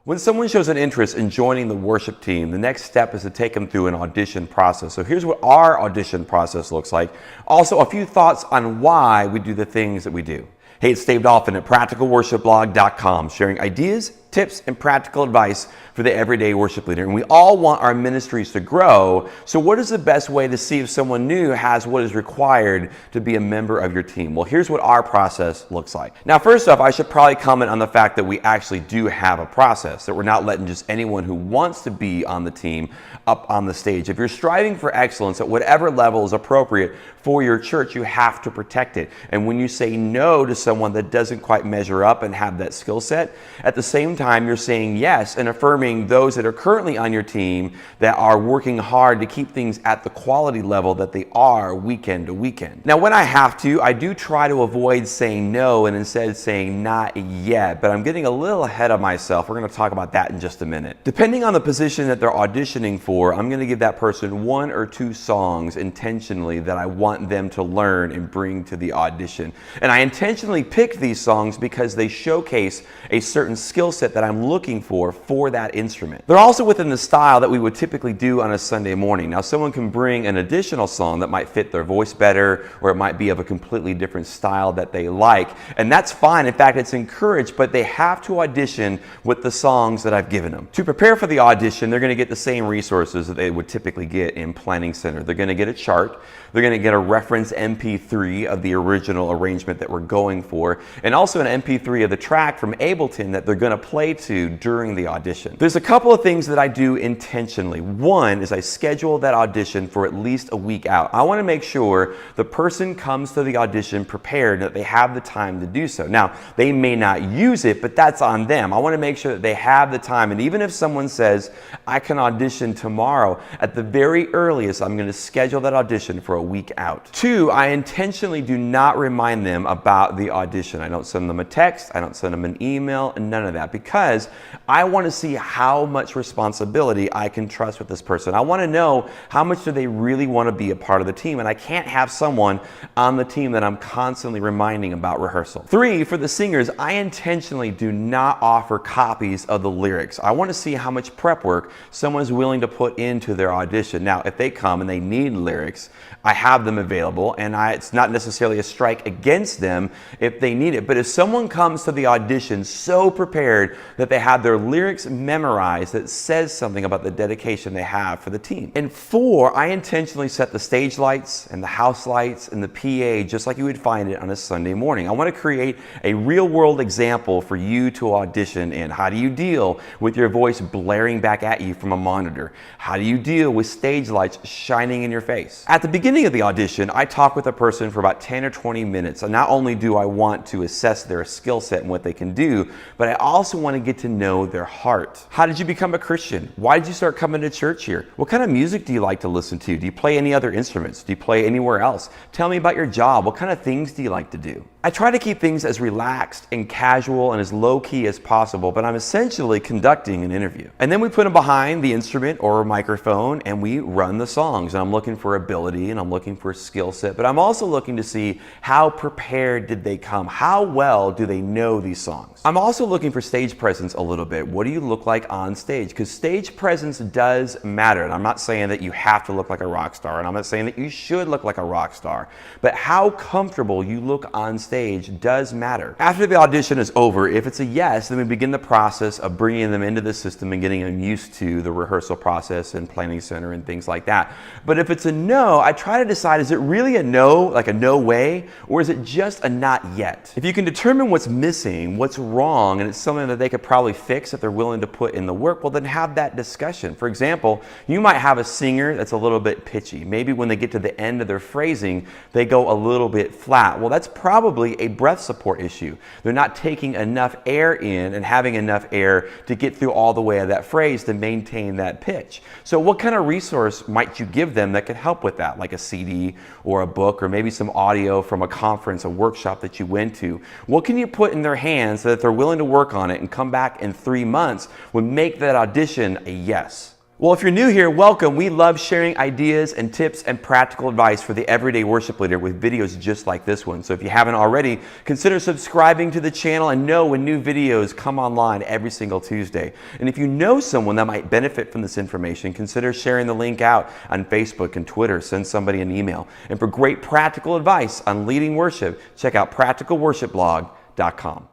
When someone shows an interest in joining the worship team, the next step is to take them through an audition process. So here's what our audition process looks like. Also, a few thoughts on why we do the things that we do. Hey, it's Dave Dolphin at practicalworshipblog.com, sharing ideas, tips, and practical advice for the everyday worship leader. And we all want our ministries to grow. So what is the best way to see if someone new has what is required to be a member of your team? Well, here's what our process looks like. Now, first off, I should probably comment on the fact that we actually do have a process, that we're not letting just anyone who wants to be on the team up on the stage. If you're striving for excellence at whatever level is appropriate for your church, you have to protect it. And when you say no to someone that doesn't quite measure up and have that skill set, at the same time, you're saying yes and affirming those that are currently on your team that are working hard to keep things at the quality level that they are weekend to weekend. Now, when I have to, I do try to avoid saying no and instead saying not yet, but I'm getting a little ahead of myself. We're going to talk about that in just a minute. Depending on the position that they're auditioning for, I'm going to give that person 1 or 2 songs intentionally that I want them to learn and bring to the audition. And I intentionally pick these songs because they showcase a certain skill set that I'm looking for that instrument. They're also within the style that we would typically do on a Sunday morning. Now, someone can bring an additional song that might fit their voice better, or it might be of a completely different style that they like, and that's fine. In fact, it's encouraged, but they have to audition with the songs that I've given them. To prepare for the audition, they're going to get the same resources that they would typically get in Planning Center. They're going to get a chart, they're going to get a reference MP3 of the original arrangement that we're going for, and also an MP3 of the track from Ableton that they're going to play to during the audition. There's a couple of things that I do intentionally. One is I schedule that audition for at least a week out. I want to make sure the person comes to the audition prepared, that they have the time to do so. Now, they may not use it, but that's on them. I want to make sure that they have the time. And even if someone says, I can audition tomorrow, at the very earliest, I'm going to schedule that audition for a week out. 2, I intentionally do not remind them about the audition. I don't send them a text, I don't send them an email, and none of that, because I want to see how much responsibility I can trust with this person. I want to know how much do they really want to be a part of the team, and I can't have someone on the team that I'm constantly reminding about rehearsal. 3, for the singers, I intentionally do not offer copies of the lyrics. I want to see how much prep work someone is willing to put into their audition. Now, if they come and they need lyrics, I have them available, and it's not necessarily a strike against them if they need it. But if someone comes to the audition so prepared that they have their lyrics memorized, that says something about the dedication they have for the team. And 4, I intentionally set the stage lights and the house lights and the PA just like you would find it on a Sunday morning. I want to create a real world example for you to audition in. How do you deal with your voice blaring back at you from a monitor? How do you deal with stage lights shining in your face? At the beginning of the audition, I talk with a person for about 10 or 20 minutes. And not only do I want to assess their skill set and what they can do, but I also want to get to know their heart. How did you become a Christian? Why did you start coming to church here? What kind of music do you like to listen to? Do you play any other instruments? Do you play anywhere else? Tell me about your job. What kind of things do you like to do? I try to keep things as relaxed and casual and as low-key as possible, but I'm essentially conducting an interview. And then we put them behind the instrument or a microphone and we run the songs. And I'm looking for ability and I'm looking for skill set, but I'm also looking to see how prepared did they come? How well do they know these songs? I'm also looking for stage presence a little bit. What do you look like on stage? Because stage presence does matter. And I'm not saying that you have to look like a rock star, and I'm not saying that you should look like a rock star, but how comfortable you look on stage does matter. After the audition is over, if it's a yes, then we begin the process of bringing them into the system and getting them used to the rehearsal process and Planning Center and things like that. But if it's a no, I try to decide, is it really a no, like a no way, or is it just a not yet? If you can determine what's missing, what's wrong, and it's something that they could probably fix if they're willing to put in the work, well, then have that discussion. For example, you might have a singer that's a little bit pitchy. Maybe when they get to the end of their phrasing, they go a little bit flat. Well, that's probably a breath support issue. They're not taking enough air in and having enough air to get through all the way of that phrase to maintain that pitch. So what kind of resource might you give them that could help with that, like a CD or a book or maybe some audio from a conference, a workshop that you went to? What can you put in their hands so that they're willing to work on it and come back in 3 months would make that audition a yes? Well, if you're new here, welcome. We love sharing ideas and tips and practical advice for the everyday worship leader with videos just like this one. So if you haven't already, consider subscribing to the channel and know when new videos come online every single Tuesday. And if you know someone that might benefit from this information, consider sharing the link out on Facebook and Twitter. Send somebody an email. And for great practical advice on leading worship, check out practicalworshipblog.com.